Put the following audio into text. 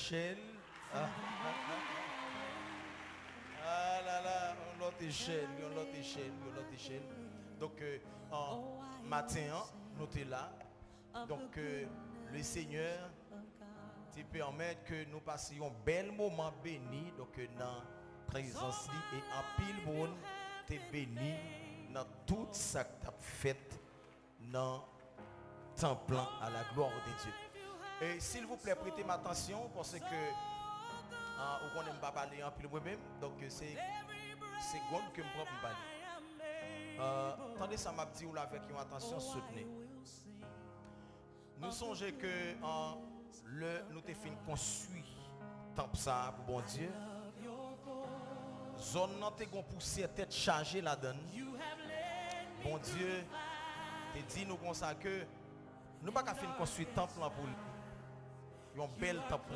échelle. Ah là là, une autre échelle, une autre échelle, une autre échelle. Donc, en matin, hein, nous sommes là. Donc, le Seigneur te permettre que nous passions un bel moment béni. Donc, dans la présence et en pile monde, te béni dans tout ça que tu as fait dans temple à la gloire de Dieu. Et s'il vous plaît, prêtez m'attention parce que vous connaissez pas parler en pile moi-même, donc c'est seconde que je prends pour parler. Attendez, ça m'a dit ou là avec une attention soutenue. Nous songeons que nous te fin construit temple ça pour bon Dieu. Zone nan te gon poussière tête chargée la donne. Bon Dieu te dit nous comme ça que nous pas qu'à fin construire temple pour un bel temple